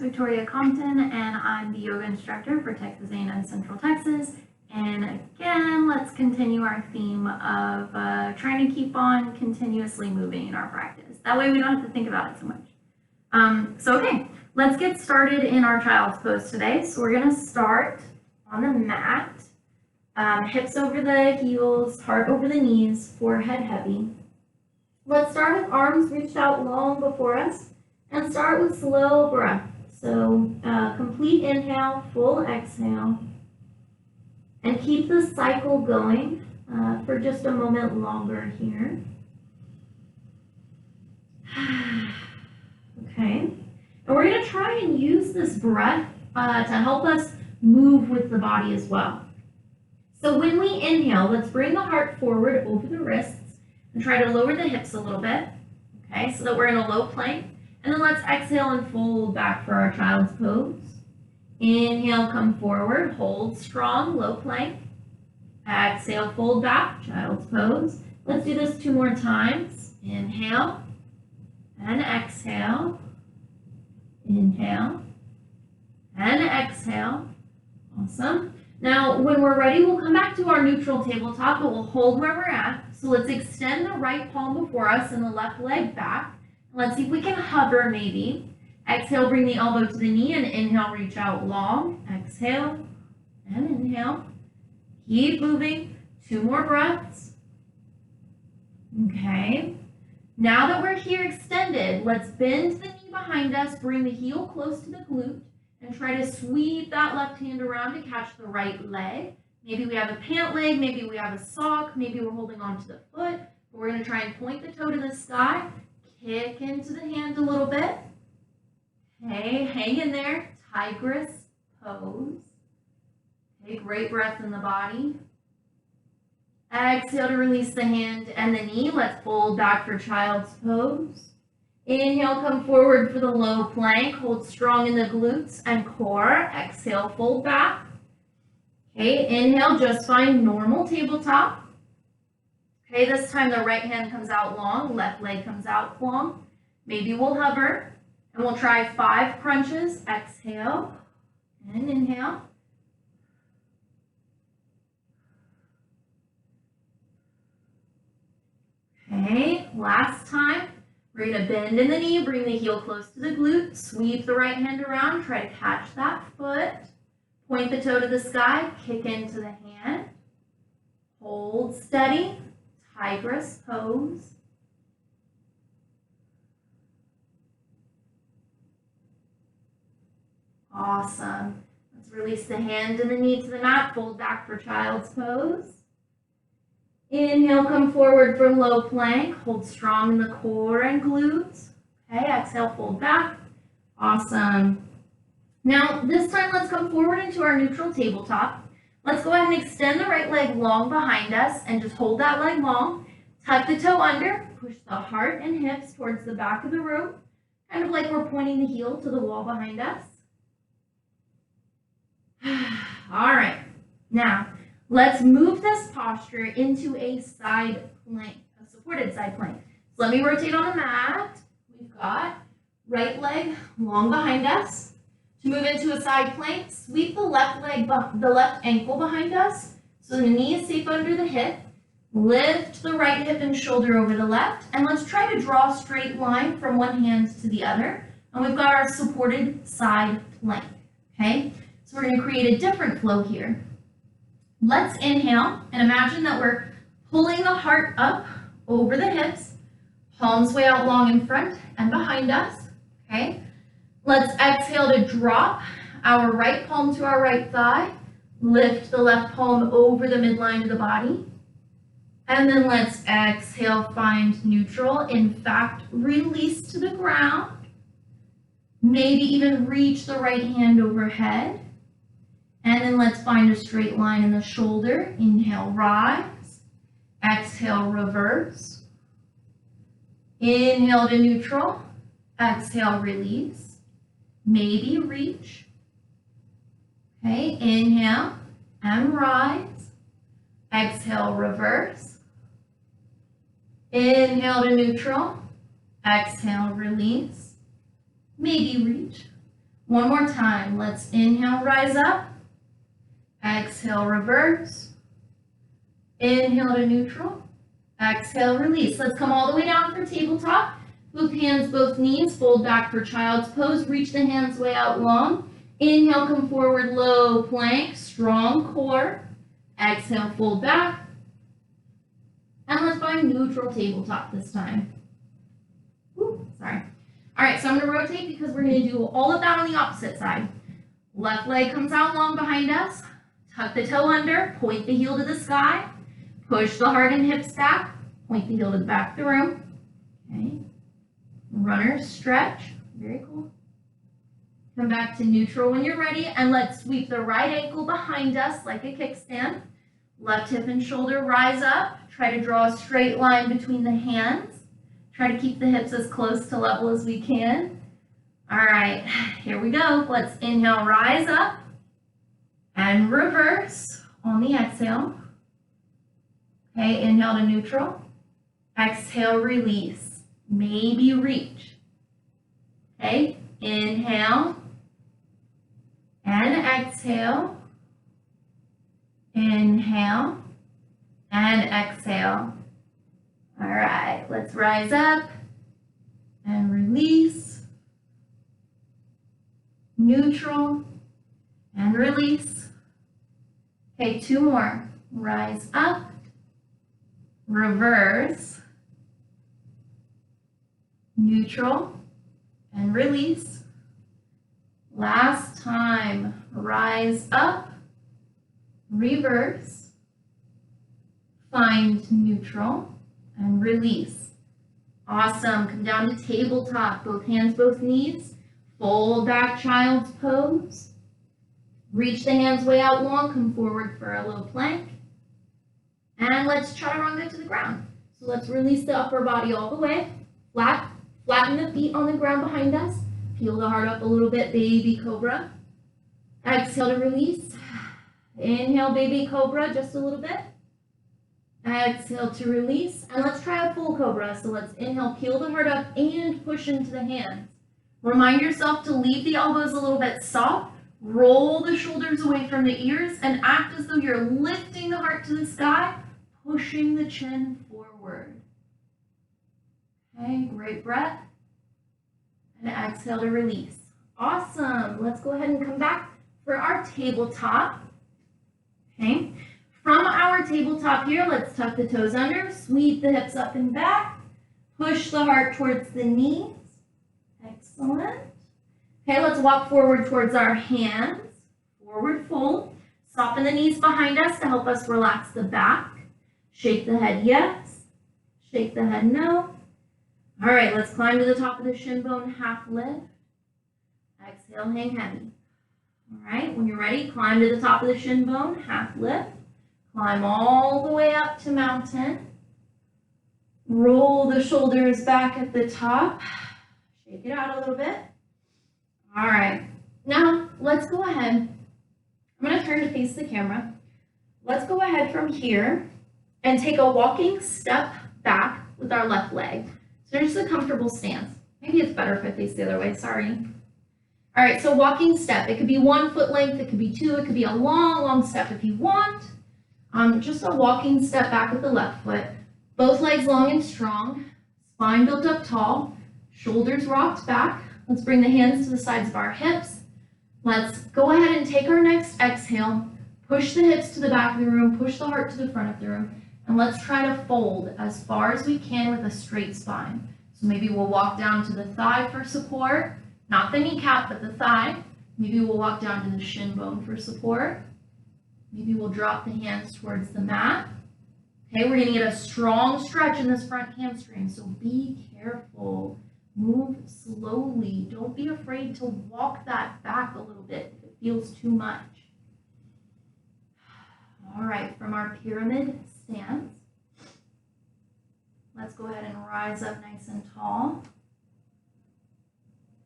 Victoria Compton, and I'm the yoga instructor for Texas A&M Central Texas. And again, let's continue our theme of trying to keep on continuously moving in our practice. That way we don't have to think about it so much. Okay, let's get started in our child's pose today. So we're gonna start on the mat, hips over the heels, heart over the knees, forehead heavy. Let's start with arms reached out long before us and start with slow breath. So complete inhale, full exhale, and keep the cycle going for just a moment longer here. Okay, and we're going to try and use this breath to help us move with the body as well. So when we inhale, let's bring the heart forward over the wrists and try to lower the hips a little bit, okay, so that we're in a low plank. And then let's exhale and fold back for our child's pose. Inhale, come forward, hold strong, low plank. Exhale, fold back, child's pose. Let's do this 2 more times. Inhale and exhale. Inhale and exhale. Awesome. Now, when we're ready, we'll come back to our neutral tabletop, but we'll hold where we're at. So let's extend the right palm before us and the left leg back. Let's see if we can hover maybe. Exhale, bring the elbow to the knee and inhale, reach out long. Exhale and inhale. Keep moving. 2 more breaths. Okay. Now that we're here extended, let's bend the knee behind us, bring the heel close to the glute, and try to sweep that left hand around to catch the right leg. Maybe we have a pant leg, maybe we have a sock, maybe we're holding on to the foot. We're going to try and point the toe to the sky, kick into the hand a little bit. Okay, hang in there, tigress pose. Okay, great breath in the body. Exhale to release the hand and the knee. Let's fold back for child's pose. Inhale, come forward for the low plank. Hold strong in the glutes and core. Exhale, fold back. Okay, inhale, just find normal tabletop. Okay, this time the right hand comes out long, left leg comes out long. Maybe we'll hover, and we'll try 5 crunches. Exhale and inhale. Okay, last time. We're going to bend in the knee, bring the heel close to the glute, sweep the right hand around, try to catch that foot, point the toe to the sky, kick into the hand, hold steady, tigress pose. Awesome. Let's release the hand and the knee to the mat, fold back for child's pose. Inhale, come forward for low plank. Hold strong in the core and glutes. Okay, exhale, fold back. Awesome. Now, this time, let's come forward into our neutral tabletop. Let's go ahead and extend the right leg long behind us and just hold that leg long. Tuck the toe under. Push the heart and hips towards the back of the room, kind of like we're pointing the heel to the wall behind us. All right. Now, let's move this posture into a side plank, a supported side plank. So let me rotate on the mat. We've got right leg long behind us. To move into a side plank, sweep the left leg, the left ankle behind us. So the knee is safe under the hip. Lift the right hip and shoulder over the left. And let's try to draw a straight line from one hand to the other. And we've got our supported side plank, okay? So we're going to create a different flow here. Let's inhale and imagine that we're pulling the heart up over the hips, palms way out long in front and behind us, okay? Let's exhale to drop our right palm to our right thigh, lift the left palm over the midline of the body, and then let's exhale, find neutral. In fact, release to the ground, maybe even reach the right hand overhead. And then let's find a straight line in the shoulder. Inhale, rise. Exhale, reverse. Inhale to neutral. Exhale, release. Maybe reach. Okay, inhale and rise. Exhale, reverse. Inhale to neutral. Exhale, release. Maybe reach. One more time. Let's inhale, rise up. Exhale, reverse. Inhale to neutral. Exhale, release. Let's come all the way down for tabletop. Both hands, both knees, fold back for child's pose. Reach the hands way out long. Inhale, come forward, low plank, strong core. Exhale, fold back. And let's find neutral tabletop this time. Ooh, sorry. All right, so I'm going to rotate because we're going to do all of that on the opposite side. Left leg comes out long behind us. Tuck the toe under, point the heel to the sky. Push the heart and hips back. Point the heel to the back of the room. Okay. Runner stretch. Very cool. Come back to neutral when you're ready, and let's sweep the right ankle behind us like a kickstand. Left hip and shoulder rise up. Try to draw a straight line between the hands. Try to keep the hips as close to level as we can. All right, here we go. Let's inhale, rise up, and reverse on the exhale. Okay, inhale to neutral. Exhale, release. Maybe reach. Okay, inhale and exhale. Inhale and exhale. All right, let's rise up and release. Neutral and release. Okay, two more. Rise up, reverse, neutral, and release. Last time, rise up, reverse, find neutral, and release. Awesome. Come down to tabletop. Both hands, both knees. Fold back, child's pose. Reach the hands way out long. Come forward for a low plank. And let's chaturanga to the ground. So let's release the upper body all the way. Flat. Flatten the feet on the ground behind us. Peel the heart up a little bit, baby cobra. Exhale to release. Inhale, baby cobra, just a little bit. Exhale to release. And let's try a full cobra. So let's inhale, peel the heart up and push into the hands. Remind yourself to leave the elbows a little bit soft. Roll the shoulders away from the ears and act as though you're lifting the heart to the sky, pushing the chin forward. Okay, great breath. And exhale to release. Awesome. Let's go ahead and come back for our tabletop. Okay. From our tabletop here, let's tuck the toes under, sweep the hips up and back, push the heart towards the knees. Excellent. Okay, let's walk forward towards our hands. Forward fold. Soften the knees behind us to help us relax the back. Shake the head yes. Shake the head no. All right, let's climb to the top of the shin bone, half lift. Exhale, hang heavy. All right, when you're ready, climb to the top of the shin bone, half lift. Climb all the way up to mountain. Roll the shoulders back at the top. Shake it out a little bit. All right, now let's go ahead. I'm going to turn to face the camera. Let's go ahead from here and take a walking step back with our left leg. So just a comfortable stance. Maybe it's better if I face the other way, sorry. All right, so walking step. It could be 1 foot length, it could be 2, it could be a long, long step if you want. Just a walking step back with the left foot. Both legs long and strong. Spine built up tall. Shoulders rocked back. Let's bring the hands to the sides of our hips. Let's go ahead and take our next exhale. Push the hips to the back of the room. Push the heart to the front of the room. And let's try to fold as far as we can with a straight spine. So maybe we'll walk down to the thigh for support. Not the kneecap, but the thigh. Maybe we'll walk down to the shin bone for support. Maybe we'll drop the hands towards the mat. Okay, we're going to get a strong stretch in this front hamstring, so be careful. Move slowly. Don't be afraid to walk that back a little bit if it feels too much. All right, from our pyramid stance, let's go ahead and rise up nice and tall.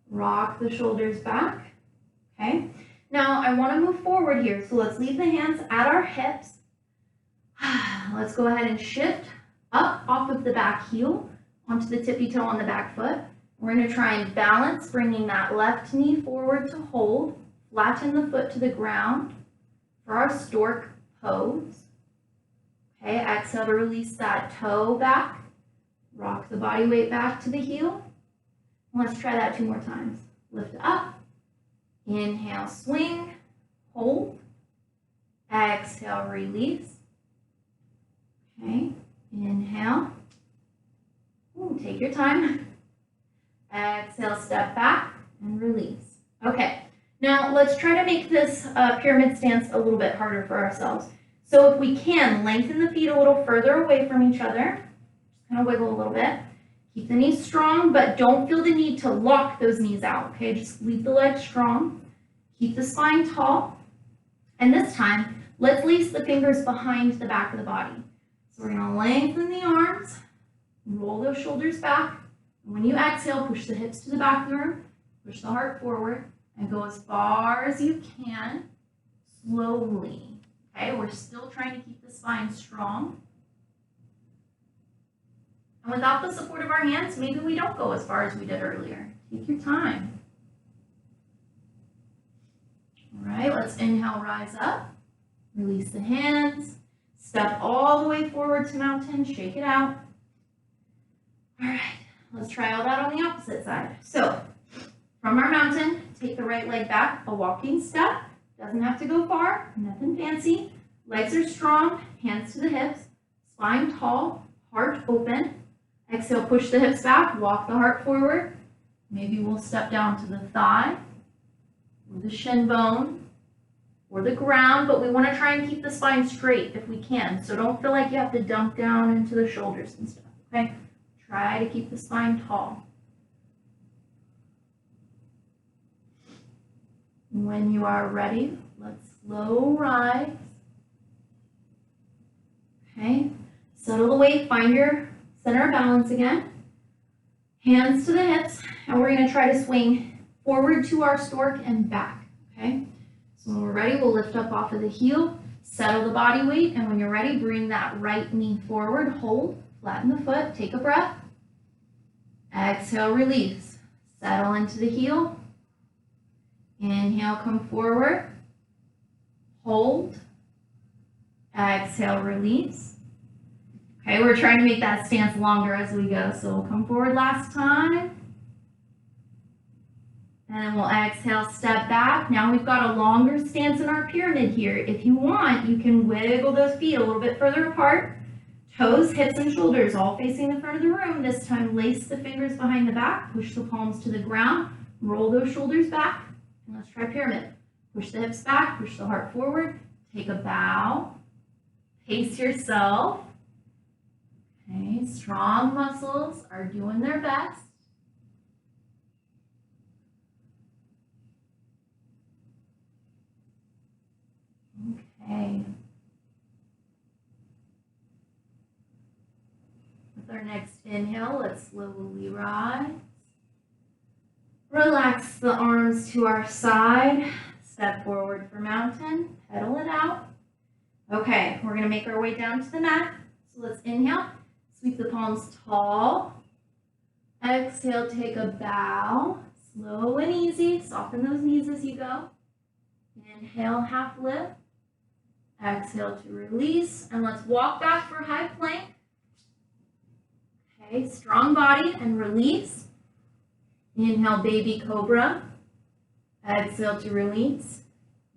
Rock the shoulders back. Okay. Now, I want to move forward here, so let's leave the hands at our hips. Let's go ahead and shift up off of the back heel onto the tippy toe on the back foot. We're going to try and balance, bringing that left knee forward to hold, flatten the foot to the ground for our stork pose. Okay, exhale to release that toe back, rock the body weight back to the heel. Let's try that 2 more times. Lift up, inhale, swing, hold, exhale, release. Okay, inhale, ooh, take your time. Exhale, step back and release. Okay, now let's try to make this pyramid stance a little bit harder for ourselves. So if we can, lengthen the feet a little further away from each other. Just kind of wiggle a little bit. Keep the knees strong, but don't feel the need to lock those knees out, okay? Just leave the legs strong. Keep the spine tall. And this time, let's lace the fingers behind the back of the body. So we're gonna lengthen the arms, roll those shoulders back. And when you exhale, push the hips to the back of the room, push the heart forward, and go as far as you can, slowly. Okay, we're still trying to keep the spine strong. And without the support of our hands, maybe we don't go as far as we did earlier. Take your time. All right, let's inhale, rise up. Release the hands. Step all the way forward to mountain. Shake it out. All right, let's try all that on the opposite side. So, from our mountain, take the right leg back, a walking step. Doesn't have to go far, nothing fancy. Legs are strong, hands to the hips, spine tall, heart open. Exhale, push the hips back, walk the heart forward. Maybe we'll step down to the thigh, or the shin bone, or the ground, but we want to try and keep the spine straight if we can. So don't feel like you have to dump down into the shoulders and stuff, okay? Try to keep the spine tall. When you are ready, let's slow rise. Okay, settle the weight, find your center of balance again. Hands to the hips, and we're going to try to swing forward to our stork and back, okay? So when we're ready, we'll lift up off of the heel, settle the body weight, and when you're ready, bring that right knee forward, hold, flatten the foot, take a breath. Exhale, release. Settle into the heel. Inhale, come forward. Hold. Exhale, release. Okay, we're trying to make that stance longer as we go. So we'll come forward last time. And then we'll exhale, step back. Now we've got a longer stance in our pyramid here. If you want, you can wiggle those feet a little bit further apart. Toes, hips, and shoulders all facing the front of the room. This time, lace the fingers behind the back. Push the palms to the ground. Roll those shoulders back. And let's try pyramid. Push the hips back. Push the heart forward. Take a bow. Pace yourself. Okay, strong muscles are doing their best. Okay. With our next inhale, let's slowly rise. Relax the arms to our side. Step forward for mountain. Pedal it out. Okay, we're going to make our way down to the mat. So let's inhale. Sweep the palms tall. Exhale, take a bow. Slow and easy. Soften those knees as you go. Inhale, half lift. Exhale to release. And let's walk back for high plank. Okay, strong body and release. Inhale, baby cobra. Exhale to release.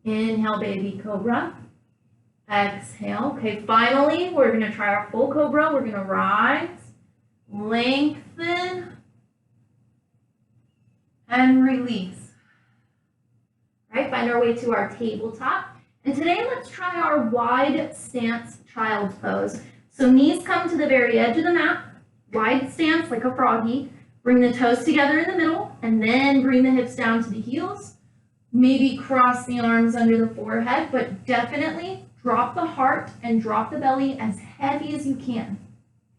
Inhale, baby cobra. Exhale. Okay, finally, we're going to try our full cobra. We're going to rise, lengthen, and release. All right, find our way to our tabletop. And today, let's try our wide stance child's pose. So knees come to the very edge of the mat, wide stance like a froggy. Bring the toes together in the middle, and then bring the hips down to the heels. Maybe cross the arms under the forehead, but definitely drop the heart and drop the belly as heavy as you can.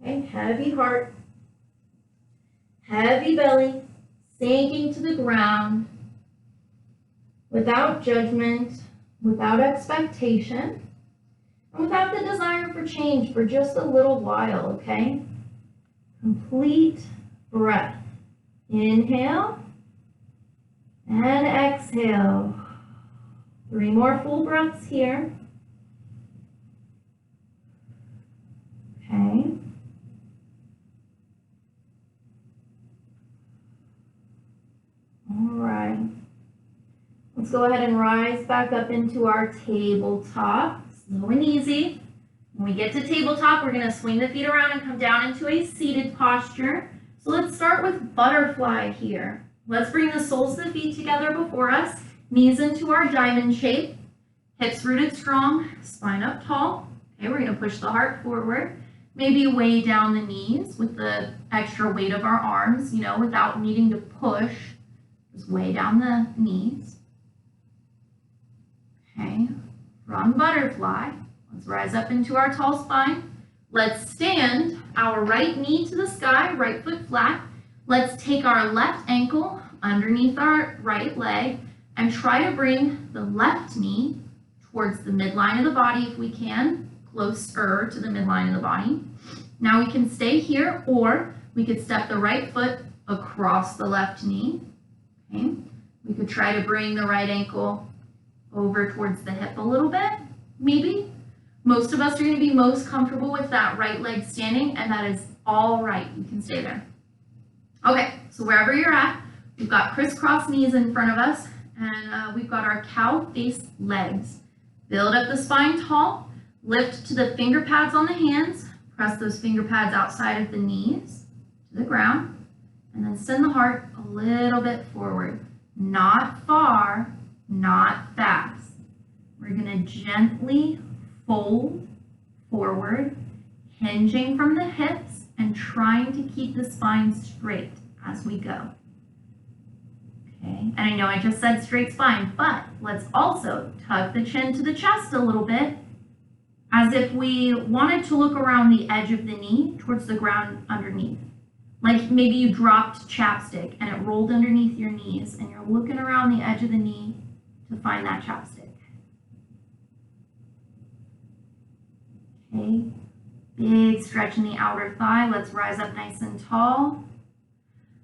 Okay, heavy heart, heavy belly, sinking to the ground without judgment, without expectation, and without the desire for change for just a little while, okay? Complete breath. Inhale and exhale. 3 more full breaths here. Okay. All right. Let's go ahead and rise back up into our tabletop. Slow and easy. When we get to tabletop, we're going to swing the feet around and come down into a seated posture. So let's start with butterfly here. Let's bring the soles of the feet together before us, knees into our diamond shape, hips rooted strong, spine up tall. Okay, we're going to push the heart forward, maybe weigh down the knees with the extra weight of our arms, without needing to push. Just weigh down the knees. Okay, from butterfly, let's rise up into our tall spine. Let's stand our right knee to the sky, right foot flat. Let's take our left ankle underneath our right leg and try to bring the left knee towards the midline of the body if we can, closer to the midline of the body. Now we can stay here, or we could step the right foot across the left knee. Okay. We could try to bring the right ankle over towards the hip a little bit, maybe. Most of us are going to be most comfortable with that right leg standing, and that is all right. You can stay there. Okay, so wherever you're at, we've got crisscross knees in front of us, and we've got our cow face legs. Build up the spine tall, lift to the finger pads on the hands, press those finger pads outside of the knees to the ground, and then send the heart a little bit forward. Not far, not fast. We're going to gently fold forward, hinging from the hips and trying to keep the spine straight as we go. Okay, and I know I just said straight spine, but let's also tug the chin to the chest a little bit, as if we wanted to look around the edge of the knee towards the ground underneath. Like maybe you dropped chapstick and it rolled underneath your knees and you're looking around the edge of the knee to find that chapstick. Okay, big stretch in the outer thigh. Let's rise up nice and tall.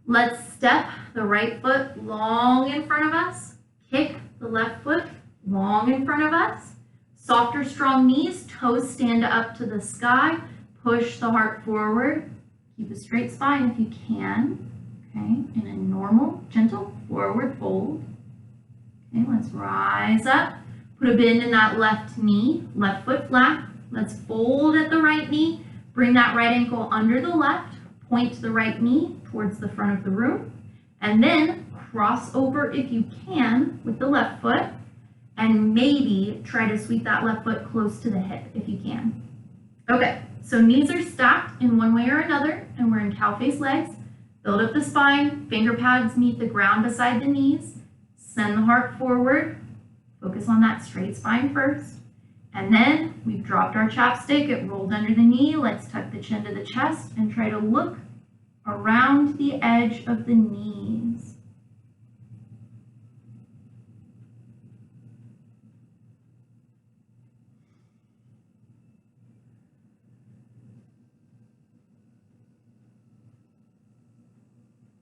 Let's step the right foot long in front of us. Kick the left foot long in front of us. Softer, strong knees, toes stand up to the sky. Push the heart forward. Keep a straight spine if you can. Okay, in a normal, gentle forward fold. Okay, let's rise up. Put a bend in that left knee, left foot flat. Let's fold at the right knee. Bring that right ankle under the left. Point the right knee towards the front of the room. And then cross over if you can with the left foot. And maybe try to sweep that left foot close to the hip if you can. Okay, so knees are stacked in one way or another, and we're in cow face legs. Build up the spine, finger pads meet the ground beside the knees. Send the heart forward. Focus on that straight spine first. And then we've dropped our chapstick, it rolled under the knee. Let's tuck the chin to the chest and try to look around the edge of the knees.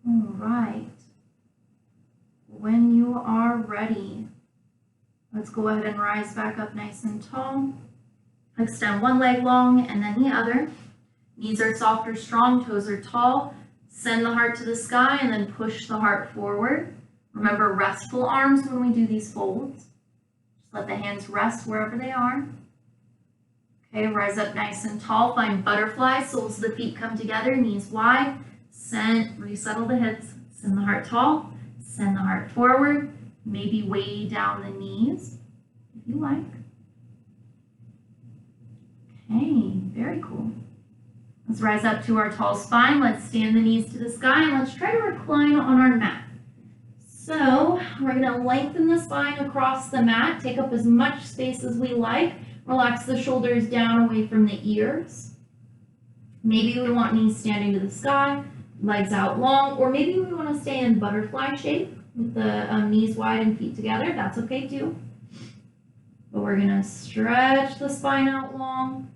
All right. When you are ready, let's go ahead and rise back up nice and tall. Extend one leg long and then the other. Knees are soft or strong, toes are tall. Send the heart to the sky and then push the heart forward. Remember, restful arms when we do these folds. Just let the hands rest wherever they are. Okay, rise up nice and tall. Find butterfly, soles of the feet come together, knees wide. Resettle the hips. Send the heart tall. Send the heart forward. Maybe weigh down the knees if you like. Okay, very cool. Let's rise up to our tall spine. Let's stand the knees to the sky and let's try to recline on our mat. So we're going to lengthen the spine across the mat, take up as much space as we like. Relax the shoulders down away from the ears. Maybe we want knees standing to the sky, legs out long, or maybe we want to stay in butterfly shape with the knees wide and feet together. That's okay too. But we're going to stretch the spine out long.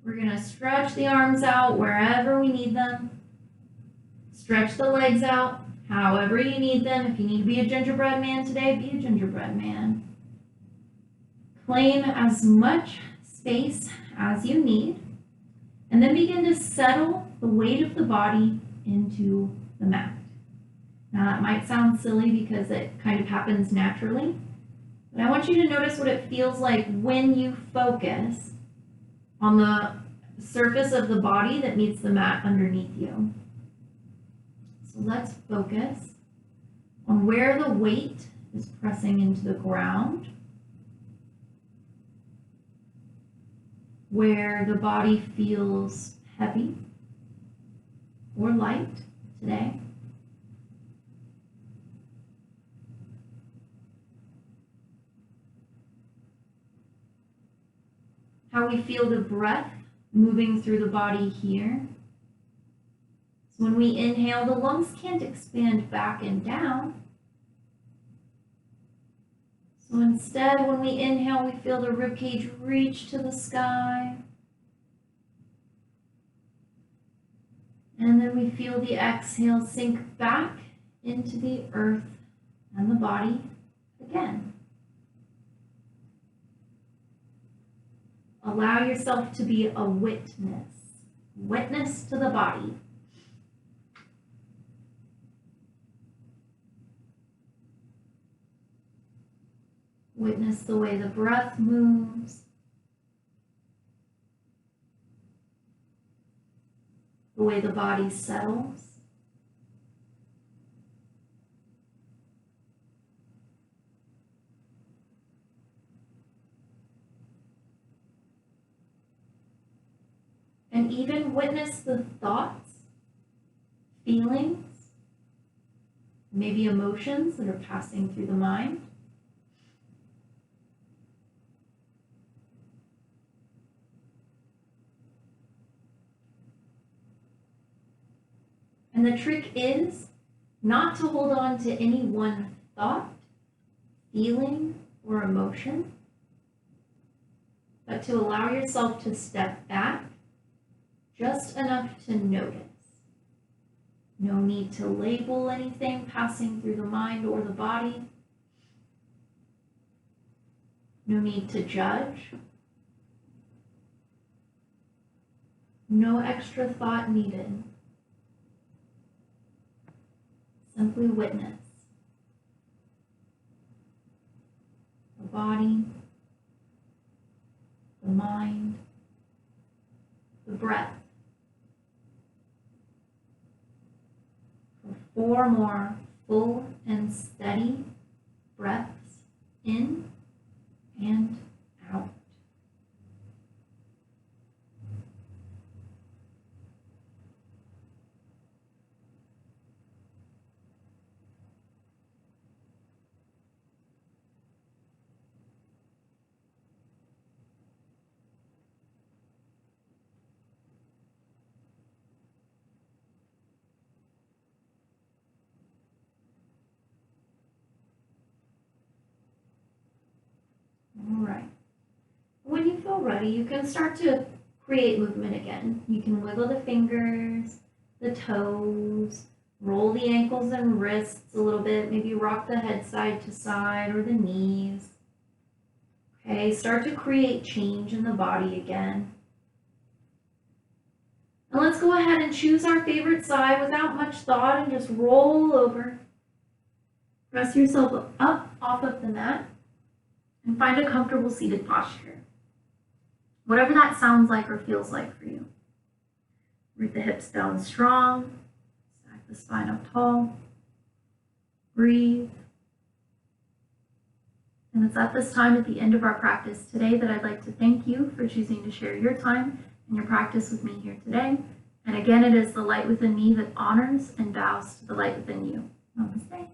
We're going to stretch the arms out wherever we need them. Stretch the legs out. however you need them. If you need to be a gingerbread man today, be a gingerbread man. Claim as much space as you need, and then begin to settle the weight of the body into the mat. Now that might sound silly because it kind of happens naturally, but I want you to notice what it feels like when you focus on the surface of the body that meets the mat underneath you. So let's focus on where the weight is pressing into the ground, where the body feels heavy or light today. How we feel the breath moving through the body here. So when we inhale, the lungs can't expand back and down. So instead, when we inhale, we feel the ribcage reach to the sky. And then we feel the exhale sink back into the earth and the body again. Allow yourself to be a witness. Witness to the body. Witness the way the breath moves. The way the body settles. And even witness the thoughts, feelings, maybe emotions that are passing through the mind. And the trick is not to hold on to any one thought, feeling, or emotion, but to allow yourself to step back just enough to notice. No need to label anything passing through the mind or the body. No need to judge. No extra thought needed. Simply witness the body, the mind, the breath. For 4 more full and steady breaths in and out. All right. When you feel ready, you can start to create movement again. You can wiggle the fingers, the toes, roll the ankles and wrists a little bit, maybe rock the head side to side or the knees. Okay, start to create change in the body again. And let's go ahead and choose our favorite side without much thought and just roll over. Press yourself up off of the mat and find a comfortable seated posture. Whatever that sounds like or feels like for you. Root the hips down strong, stack the spine up tall, breathe. And it's at this time at the end of our practice today that I'd like to thank you for choosing to share your time and your practice with me here today. And again, it is the light within me that honors and bows to the light within you. Namaste.